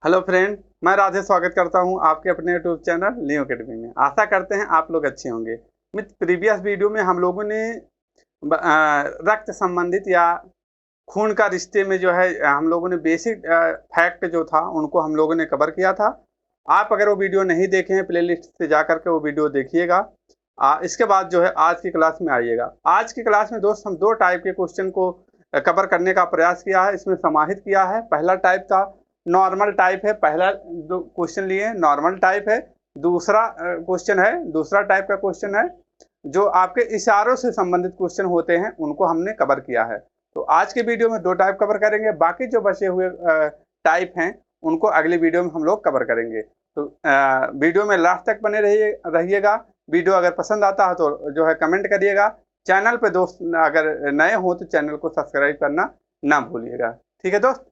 Hello friend, मैं राधे स्वागत करता हूं आपके अपने यूट्यूब चैनल लियो अकेडमी में। आशा करते हैं आप लोग अच्छे होंगे। मित्र, प्रीवियस वीडियो में हम लोगों ने रक्त संबंधित या खून का रिश्ते में जो है हम लोगों ने बेसिक फैक्ट जो था उनको हम लोगों ने कवर किया था। आप अगर वो वीडियो नहीं देखे हैं, प्लेलिस्ट से जा करके वो वीडियो देखिएगा। इसके बाद जो है आज की क्लास में आइएगा। आज की क्लास में दोस्त हम दो टाइप के क्वेश्चन को कवर करने का प्रयास किया है, इसमें समाहित किया है। पहला टाइप था नॉर्मल टाइप है, पहला जो क्वेश्चन लिए नॉर्मल टाइप है। दूसरा क्वेश्चन है, दूसरा टाइप का क्वेश्चन है जो आपके इशारों से संबंधित क्वेश्चन होते हैं, उनको हमने कवर किया है। तो आज के वीडियो में दो टाइप कवर करेंगे, बाकी जो बचे हुए टाइप हैं उनको अगले वीडियो में हम लोग कवर करेंगे। तो वीडियो में लास्ट तक बने रहिएगा। वीडियो अगर पसंद आता है तो जो है कमेंट करिएगा। चैनल पे दोस्त अगर नए हो तो चैनल को सब्सक्राइब करना ना भूलिएगा। ठीक है दोस्त,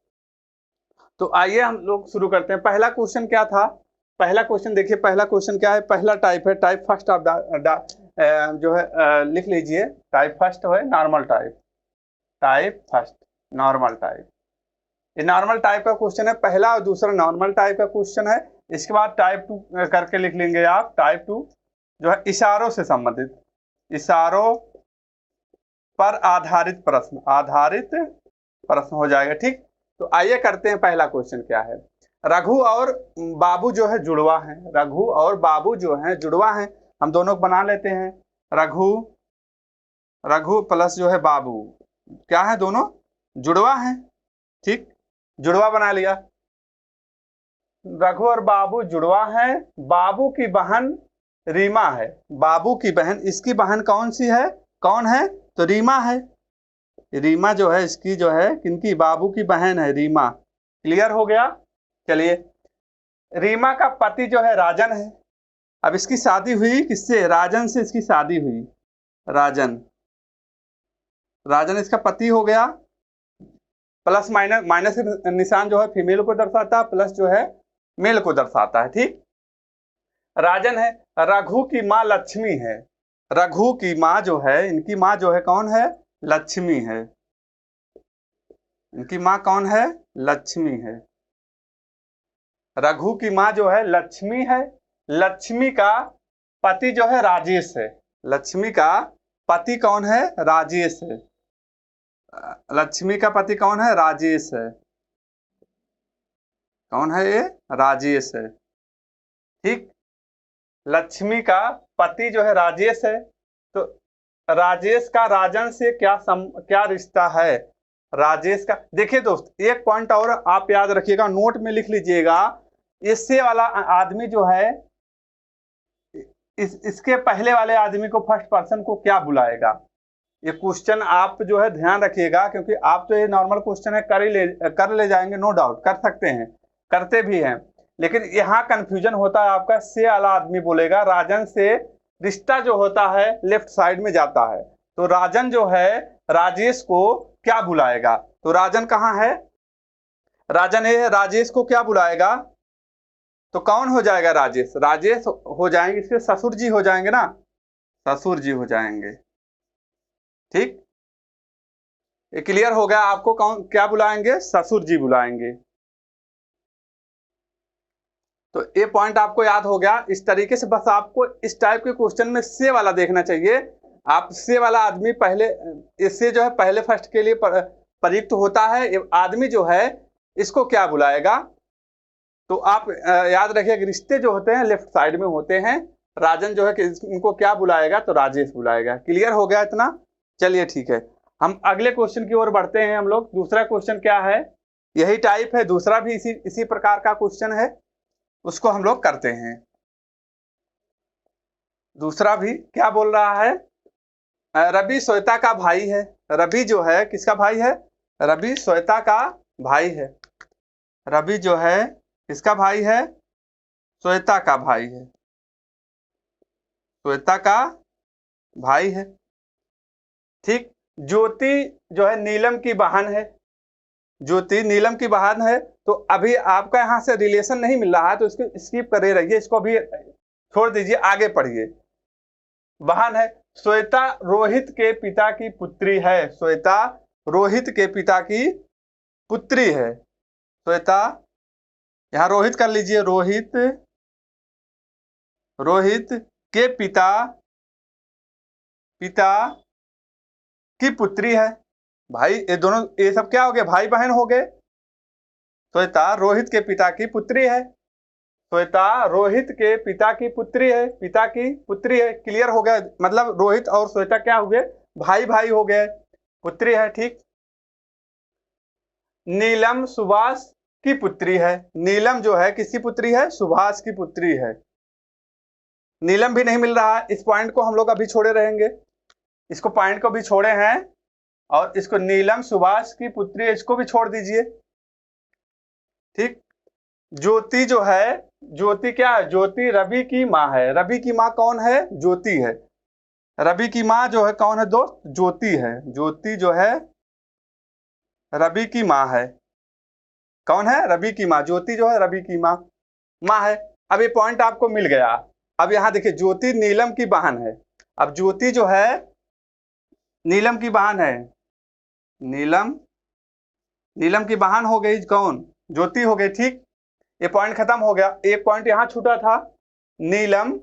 तो आइए हम लोग शुरू करते हैं। पहला क्वेश्चन क्या था? पहला क्वेश्चन देखिए, पहला क्वेश्चन क्या है? पहला टाइप है, टाइप फर्स्ट आप जो है लिख लीजिए। टाइप फर्स्ट है normal type, type first normal type. ये नॉर्मल टाइप का क्वेश्चन है, पहला और दूसरा नॉर्मल टाइप का क्वेश्चन है। इसके बाद टाइप टू करके लिख लेंगे आप। टाइप टू जो है इशारों से संबंधित, इशारों पर आधारित प्रश्न, आधारित प्रश्न हो जाएगा। ठीक, तो आइए करते हैं। पहला क्वेश्चन क्या है? रघु और बाबू जो है जुड़वा हैं। रघु और बाबू जो है जुड़वा हैं, हम दोनों को बना लेते हैं। रघु, रघु प्लस जो है बाबू क्या है? दोनों जुड़वा हैं। ठीक, जुड़वा बना लिया। रघु और बाबू जुड़वा हैं। बाबू की बहन रीमा है। बाबू की बहन, इसकी बहन कौन सी है? कौन है? तो रीमा है। रीमा जो है इसकी जो है किनकी? बाबू की बहन है रीमा। क्लियर हो गया? चलिए, रीमा का पति जो है राजन है। अब इसकी शादी हुई किससे? राजन से इसकी शादी हुई। राजन, राजन इसका पति हो गया। प्लस माइनस, माइनस निशान जो है फीमेल को दर्शाता है, प्लस जो है मेल को दर्शाता है। ठीक, राजन है। रघु की माँ लक्ष्मी है। रघु की माँ जो है, इनकी माँ जो है कौन है? लक्ष्मी है। इनकी माँ कौन है? लक्ष्मी है। रघु की माँ जो है लक्ष्मी है। लक्ष्मी का पति जो है राजेश है। लक्ष्मी का पति कौन है? राजेश है। लक्ष्मी का पति कौन है? राजेश है। कौन है ये? राजेश है। ठीक, लक्ष्मी का पति जो है राजेश है। तो राजेश का राजन से क्या रिश्ता है? राजेश का, देखिए दोस्त एक पॉइंट और आप याद रखिएगा, नोट में लिख लीजिएगा। इससे वाला आदमी जो है इसके पहले वाले आदमी को, फर्स्ट पर्सन को क्या बुलाएगा? ये क्वेश्चन आप जो है ध्यान रखिएगा, क्योंकि आप तो ये नॉर्मल क्वेश्चन है कर ले जाएंगे, नो डाउट कर सकते हैं, करते भी हैं, लेकिन यहाँ कंफ्यूजन होता है आपका। से वाला आदमी बोलेगा, राजन से रिश्ता जो होता है लेफ्ट साइड में जाता है। तो राजन जो है राजेश को क्या बुलाएगा? तो राजन कहाँ है? राजन है, राजेश को क्या बुलाएगा? तो कौन हो जाएगा? राजेश, राजेश हो जाएंगे, इसके ससुर जी हो जाएंगे ना, ससुर जी हो जाएंगे। ठीक, ये क्लियर हो गया आपको? कौन क्या बुलाएंगे? ससुर जी बुलाएंगे। तो ये पॉइंट आपको याद हो गया। इस तरीके से बस आपको इस टाइप के क्वेश्चन में से वाला देखना चाहिए। आप से वाला आदमी पहले, इससे जो है पहले फर्स्ट के लिए प्रयुक्त होता है। ये आदमी जो है इसको क्या बुलाएगा? तो आप याद रखिए, रिश्ते जो होते हैं लेफ्ट साइड में होते हैं। राजन जो है कि इनको क्या बुलाएगा? तो राजेश बुलाएगा। क्लियर हो गया इतना? चलिए ठीक है, हम अगले क्वेश्चन की ओर बढ़ते हैं। हम लोग दूसरा क्वेश्चन क्या है? यही टाइप है, दूसरा भी इसी प्रकार का क्वेश्चन है, उसको हम लोग करते हैं। दूसरा भी क्या बोल रहा है? रवि श्वेता का भाई है। रवि जो है किसका भाई है? रवि श्वेता का भाई है। रवि जो है किसका भाई है? श्वेता का भाई है। श्वेता का भाई है। ठीक, ज्योति जो है नीलम की बहन है। ज्योति नीलम की बहन है। तो अभी आपका यहाँ से रिलेशन नहीं मिल रहा है, तो इसको स्किप करे रहिए, इसको भी छोड़ दीजिए, आगे पढ़िए। बहन है। श्वेता रोहित के पिता की पुत्री है। श्वेता रोहित के पिता की पुत्री है। श्वेता यहाँ रोहित कर लीजिए, रोहित, रोहित के पिता की पुत्री है। भाई ये दोनों, ये सब क्या हो गए, भाई बहन हो गए। श्वेता रोहित के पिता की पुत्री है, श्वेता रोहित के पिता की पुत्री है, पिता की पुत्री है। क्लियर हो गया, मतलब रोहित और श्वेता क्या हो गए, भाई भाई हो गए, पुत्री है। ठीक। नीलम सुभाष की पुत्री है। नीलम जो है किसकी पुत्री है, सुभाष की पुत्री है। नीलम भी नहीं मिल रहा है, इस पॉइंट को हम लोग अभी छोड़े रहेंगे, इसको पॉइंट को भी छोड़े हैं, और इसको नीलम सुभाष की पुत्री है, इसको भी छोड़ दीजिए। ठीक। ज्योति जो है, ज्योति क्या है, ज्योति रवि की माँ है। रवि की माँ कौन है, ज्योति है। रवि की माँ जो है कौन है दोस्त, ज्योति है। ज्योति जो है रवि की माँ है। कौन है, रवि की माँ। ज्योति जो है रवि की माँ है। अब ये पॉइंट आपको मिल गया। अब यहाँ देखिए, ज्योति नीलम की बहन है। अब ज्योति जो है नीलम की बहन है, नीलम की बहन हो गई कौन, ज्योति हो गई। ठीक। ये पॉइंट खत्म हो गया। एक पॉइंट यहाँ छूटा था, नीलम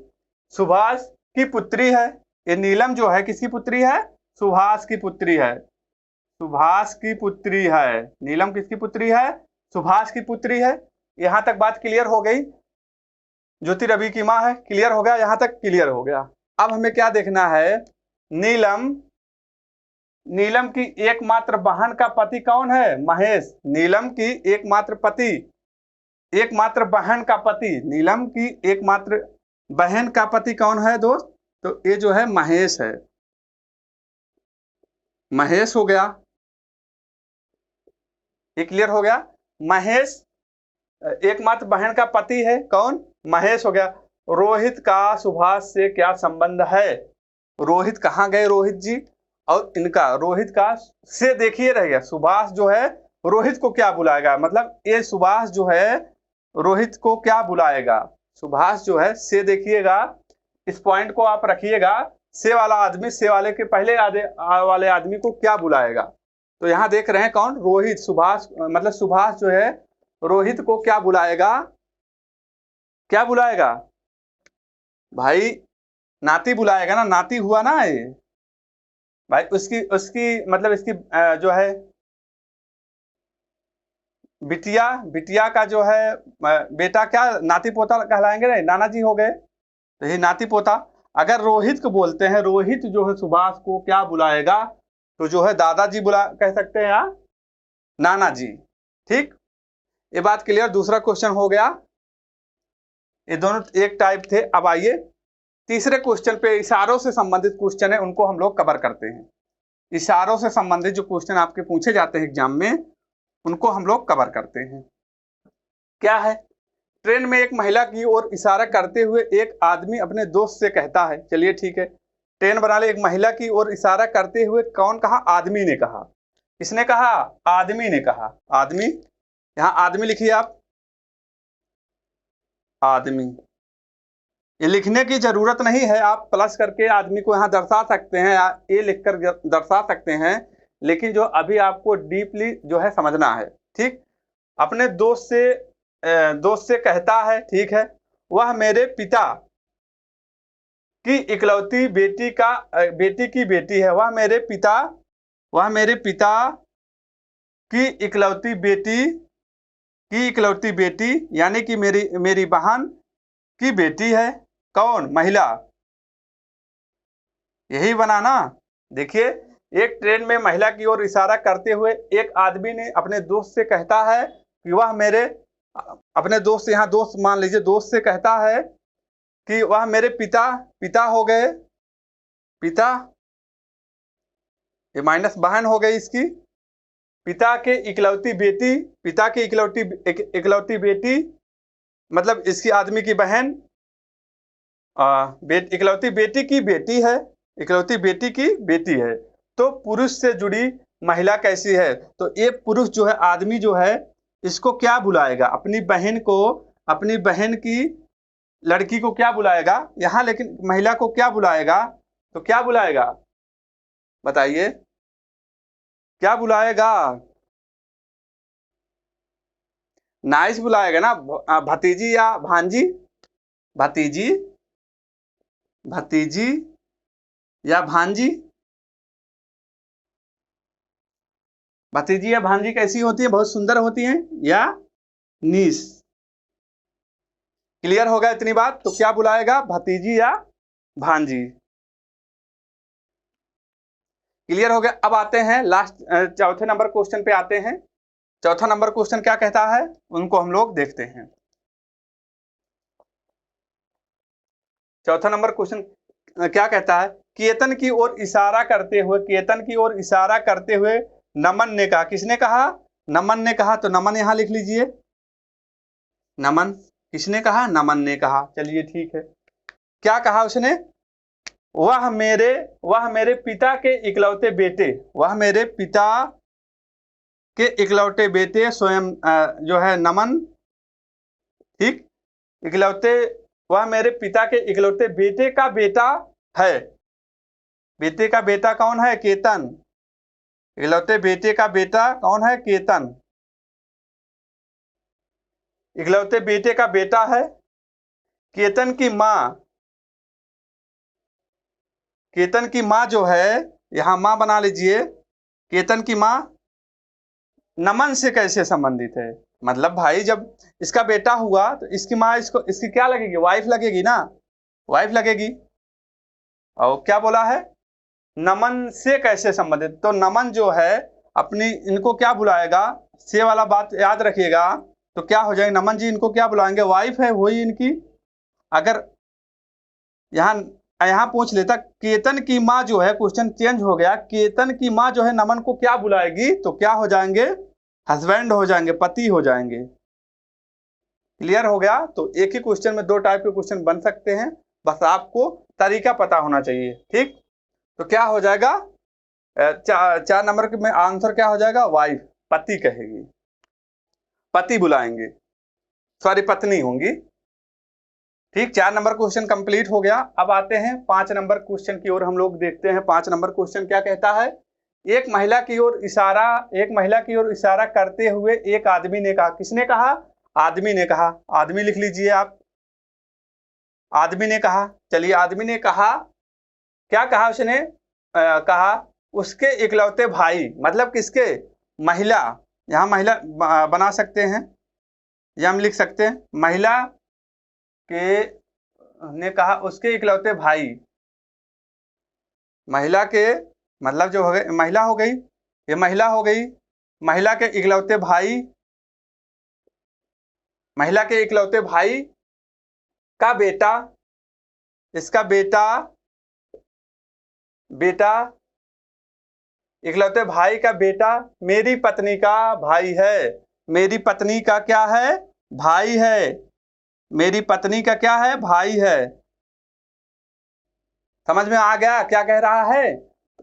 सुभाष की पुत्री है। ये नीलम जो है किसकी पुत्री है, सुभाष की पुत्री है। सुभाष की पुत्री है। नीलम किसकी पुत्री है, सुभाष की पुत्री है। यहां तक बात क्लियर हो गई। ज्योति रवि की माँ है, क्लियर हो गया, यहां तक क्लियर हो गया। अब हमें क्या देखना है, नीलम की एकमात्र बहन का पति कौन है, महेश। नीलम की एकमात्र बहन का पति, नीलम की एकमात्र बहन का पति कौन है दोस्त, तो ये जो है महेश है। महेश हो गया, ये क्लियर हो गया। महेश एकमात्र बहन का पति है, कौन, महेश हो गया। रोहित का सुभाष से क्या संबंध है, रोहित कहाँ गए, रोहित जी, और इनका रोहित का से देखिए रहेगा। सुभाष जो है रोहित को क्या बुलाएगा, मतलब ये सुभाष जो है रोहित को क्या बुलाएगा, सुभाष जो है से देखिएगा। इस पॉइंट को आप रखिएगा, से वाला आदमी से वाले के पहले वाले आदमी को क्या बुलाएगा। तो यहाँ देख रहे हैं कौन, रोहित, सुभाष, मतलब सुभाष जो है रोहित को क्या बुलाएगा, क्या बुलाएगा भाई, नाती बुलाएगा ना, नाती हुआ ना ये भाई। उसकी उसकी मतलब इसकी जो है बिटिया का जो है बेटा, क्या नाती पोता कहलाएंगे, नहीं नाना जी हो गए, तो ये नाती पोता। अगर रोहित को बोलते हैं, रोहित जो है सुभाष को क्या बुलाएगा, तो जो है दादाजी कह सकते हैं, या नाना जी। ठीक, ये बात क्लियर। दूसरा क्वेश्चन हो गया, ये दोनों एक टाइप थे। अब आइए तीसरे क्वेश्चन पे, इशारों से संबंधित क्वेश्चन है, उनको हम लोग कवर करते हैं। इशारों से संबंधित जो क्वेश्चन आपके पूछे जाते हैं एग्जाम में, उनको हम लोग कवर करते हैं। क्या है, ट्रेन में एक महिला की ओर इशारा करते हुए एक आदमी अपने दोस्त से कहता है, चलिए ठीक है, ट्रेन बना ले, एक महिला की ओर इशारा करते हुए कौन कहा, आदमी ने कहा। किसने कहा, आदमी ने कहा। आदमी, यहाँ आदमी लिखिए आप, आदमी। ये लिखने की जरूरत नहीं है, आप प्लस करके आदमी को यहाँ दर्शा सकते हैं, ये लिखकर दर्शा सकते हैं, लेकिन जो अभी आपको डीपली जो है समझना है। ठीक, अपने दोस्त से कहता है, ठीक है, वह मेरे पिता की इकलौती बेटी की बेटी है। वह मेरे पिता की इकलौती बेटी यानी कि मेरी बहन की बेटी है। कौन, महिला, यही बना ना। देखिए, एक ट्रेन में महिला की ओर इशारा करते हुए एक आदमी ने अपने दोस्त से कहता है कि वह अपने दोस्त, यहाँ दोस्त मान लीजिए, दोस्त से कहता है कि वह मेरे पिता हो गए, पिता, ये माइनस बहन हो गई इसकी, पिता की इकलौती बेटी, मतलब इसकी आदमी की बहन, इकलौती बेटी की बेटी है, इकलौती बेटी की बेटी है। तो पुरुष से जुड़ी महिला कैसी है, तो ये पुरुष जो है, आदमी जो है, इसको क्या बुलाएगा, अपनी बहन की लड़की को क्या बुलाएगा यहाँ, लेकिन महिला को क्या बुलाएगा, तो क्या बुलाएगा बताइए, क्या बुलाएगा, नाइस बुलाएगा ना, भतीजी या भांजी, भतीजी, भतीजी या भांजी। भतीजी या भांजी कैसी होती है? बहुत सुंदर होती हैं या नीस। क्लियर होगा इतनी बात? तो क्या बुलाएगा? भतीजी या भांजी। क्लियर हो गया। अब आते हैं लास्ट चौथे नंबर क्वेश्चन पे आते हैं। चौथा नंबर क्वेश्चन क्या कहता है उनको हम लोग देखते हैं। चौथा नंबर क्वेश्चन क्या कहता है? केतन की ओर इशारा करते हुए, केतन की ओर इशारा करते हुए नमन ने कहा। किसने कहा? नमन ने कहा। तो नमन यहां लिख लीजिए। नमन किसने कहा? नमन ने कहा। चलिए ठीक है। क्या कहा उसने? वह मेरे पिता के इकलौते बेटे, वह मेरे पिता के इकलौते बेटे स्वयं जो है नमन, ठीक, इकलौते, वह मेरे पिता के इकलौते बेटे का बेटा है। बेटे का बेटा कौन है? केतन। इकलौते बेटे का बेटा कौन है? केतन। इकलौते बेटे का बेटा है। केतन की माँ, केतन की माँ जो है, यहां माँ बना लीजिए। केतन की माँ नमन से कैसे संबंधित है? मतलब भाई जब इसका बेटा हुआ तो इसकी माँ इसको, इसकी क्या लगेगी? वाइफ लगेगी ना, वाइफ लगेगी। और क्या बोला है? नमन से कैसे संबंधित। तो नमन जो है अपनी, इनको क्या बुलाएगा? से वाला बात याद रखिएगा। तो क्या हो जाएगा? नमन जी इनको क्या बुलाएंगे? वाइफ है वही इनकी। अगर यहाँ यहाँ पूछ लेता केतन की माँ जो है, क्वेश्चन चेंज हो गया, केतन की माँ जो है नमन को क्या बुलाएगी? तो क्या हो जाएंगे? हस्बैंड हो जाएंगे, पति हो जाएंगे। क्लियर हो गया? तो एक ही क्वेश्चन में दो टाइप के क्वेश्चन बन सकते हैं, बस आपको तरीका पता होना चाहिए। ठीक, तो क्या हो जाएगा? चार नंबर में आंसर क्या हो जाएगा? वाइफ, पति कहेगी, पति बुलाएंगे, सॉरी पत्नी होंगी। ठीक, 4 नंबर क्वेश्चन कंप्लीट हो गया। अब आते हैं 5 नंबर क्वेश्चन की ओर हम लोग देखते हैं। 5 नंबर क्वेश्चन क्या कहता है? एक महिला की ओर इशारा, एक महिला की ओर इशारा करते हुए एक आदमी ने कहा। किसने कहा? आदमी ने कहा। आदमी लिख लीजिए आप। आदमी ने कहा। चलिए, आदमी ने कहा, क्या कहा उसने? कहा उसके इकलौते भाई, मतलब किसके? महिला, यहां महिला बना सकते हैं या हम लिख सकते हैं महिला के, ने कहा उसके इकलौते भाई। महिला के मतलब जो हो गए, महिला हो गई, ये महिला हो गई, महिला के इकलौते भाई, महिला के इकलौते भाई का बेटा, इसका बेटा, बेटा, इकलौते भाई का बेटा मेरी पत्नी का भाई है। मेरी पत्नी का क्या है? भाई है। मेरी पत्नी का क्या है? भाई है। समझ में आ गया क्या कह रहा है?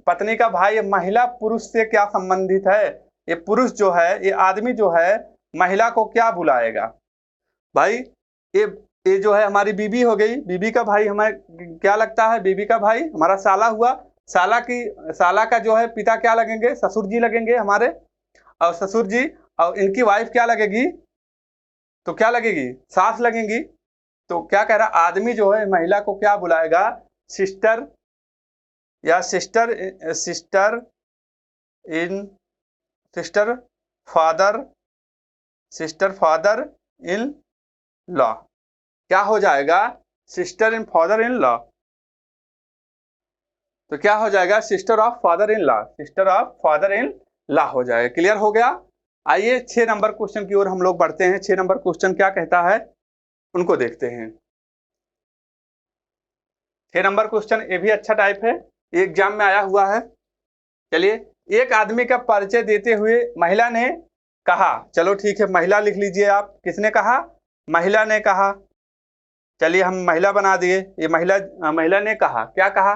पत्नी का भाई। महिला पुरुष से क्या संबंधित है? ये पुरुष जो है, ये आदमी जो है, महिला को क्या बुलाएगा? भाई ये ये जो है हमारी बीबी हो गई, बीबी का भाई हमें क्या लगता है? बीबी का भाई हमारा साला हुआ। साला की, साला का जो है पिता क्या लगेंगे? ससुर जी लगेंगे हमारे। और ससुर जी और इनकी वाइफ क्या लगेगी? तो क्या लगेगी? सास लगेंगी। तो क्या कह रहा? आदमी जो है महिला को क्या बुलाएगा? सिस्टर या sister, sister in, sister father, sister father in law. क्या हो जाएगा? Sister in father in law. तो क्या हो जाएगा? Sister of father in law, sister of father in law हो जाएगा। क्लियर हो गया? आइए 6 नंबर क्वेश्चन की ओर हम लोग बढ़ते हैं। 6 नंबर क्वेश्चन क्या कहता है उनको देखते हैं। 6 नंबर क्वेश्चन ये भी अच्छा टाइप है, एग्जाम में आया हुआ है। चलिए, एक आदमी का परिचय देते हुए महिला ने कहा। चलो ठीक है, महिला लिख लीजिए आप। किसने कहा? महिला ने कहा। चलिए हम महिला बना दिए। ये महिला, महिला ने कहा। क्या कहा?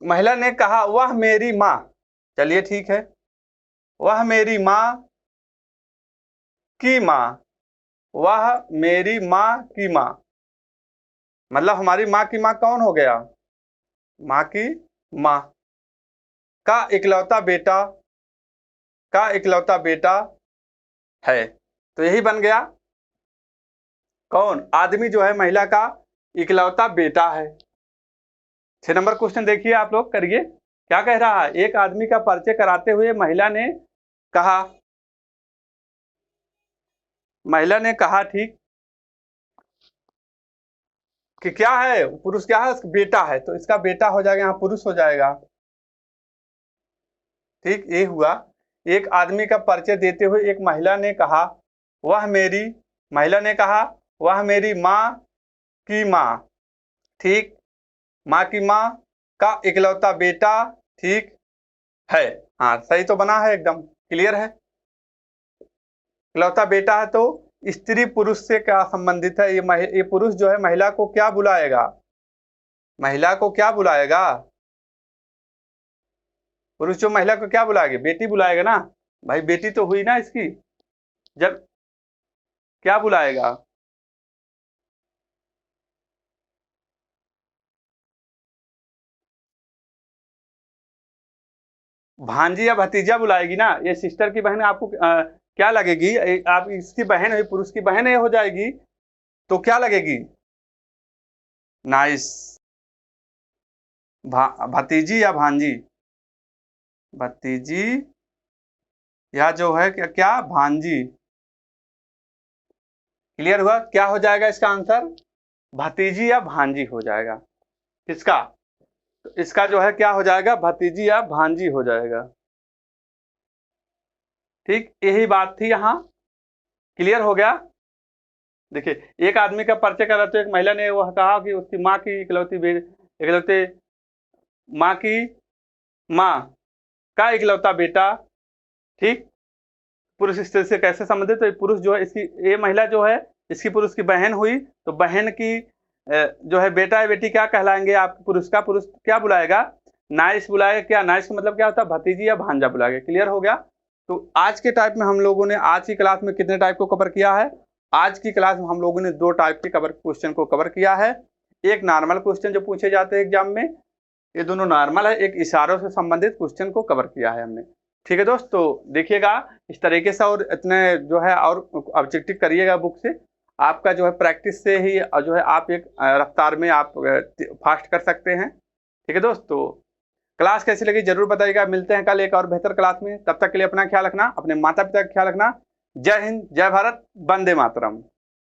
महिला ने कहा वह मेरी माँ। चलिए ठीक है, वह मेरी माँ की माँ, वह मेरी माँ की माँ, मतलब हमारी माँ की माँ कौन हो गया? माँ की माँ का इकलौता बेटा, का इकलौता बेटा है। तो यही बन गया कौन, आदमी जो है महिला का इकलौता बेटा है। 6 नंबर क्वेश्चन देखिए आप लोग करिए, क्या कह रहा है। एक आदमी का परिचय कराते हुए महिला ने कहा, ठीक कि क्या है, पुरुष क्या है, उसका बेटा है, तो इसका बेटा हो जाएगा, यहाँ पुरुष हो जाएगा। ठीक, ये हुआ। एक आदमी का परिचय देते हुए एक महिला ने कहा, महिला ने कहा वह मेरी माँ की माँ, ठीक, माँ की माँ का इकलौता बेटा, ठीक है। हाँ, सही तो बना है, एकदम क्लियर है। इकलौता बेटा है तो स्त्री पुरुष से क्या संबंधित है, ये पुरुष जो है महिला को क्या बुलाएगा, महिला को क्या बुलाएगा, पुरुष जो महिला को क्या बुलाएगा, बेटी बुलाएगा ना भाई, बेटी तो हुई ना इसकी, जब क्या बुलाएगा, भांजी या भतीजा बुलाएगी ना। ये सिस्टर की बहन आपको क्या लगेगी, आप इसकी बहन है, पुरुष की बहन हो जाएगी, तो क्या लगेगी, नाइस, भतीजी या भांजी, भतीजी या जो है क्या क्या भांजी। क्लियर हुआ, क्या हो जाएगा इसका आंसर, भतीजी या भांजी हो जाएगा। किसका, तो इसका जो है क्या हो जाएगा, भतीजी या भांजी हो जाएगा। ठीक, यही बात थी यहाँ, क्लियर हो गया। देखिए, एक आदमी का परिचय करा तो एक महिला ने वह कहा कि उसकी माँ की इकलौते माँ की माँ का इकलौता बेटा, ठीक, पुरुष स्त्री से कैसे संबंधित, तो पुरुष जो है इसकी, ये महिला जो है इसकी पुरुष की बहन हुई, तो बहन की जो है बेटा या बेटी क्या कहलाएंगे आप, पुरुष का पुरुष क्या बुलाएगा, नाइस बुलाएगा। क्या नाइस का मतलब क्या होता है, भतीजी या भांजा बुलाएगा। क्लियर हो गया। तो आज के टाइप में हम लोगों ने आज की क्लास में कितने टाइप को कवर किया है, आज की क्लास में हम लोगों ने 2 टाइप के क्वेश्चन को कवर किया है। एक नॉर्मल क्वेश्चन जो पूछे जाते हैं एग्जाम में, ये दोनों नॉर्मल है, एक इशारों से संबंधित क्वेश्चन को कवर किया है हमने। ठीक है दोस्त, तो देखिएगा इस तरीके से, और इतने जो है और ऑब्जेक्टिव करिएगा बुक से, आपका जो है प्रैक्टिस से ही जो है आप एक रफ्तार में आप फास्ट कर सकते हैं। ठीक है दोस्त, तो क्लास कैसी लगी जरूर बताइएगा। मिलते हैं कल एक और बेहतर क्लास में, तब तक के लिए अपना ख्याल रखना, अपने माता पिता का ख्याल रखना। जय हिंद, जय भारत, वंदे मातरम।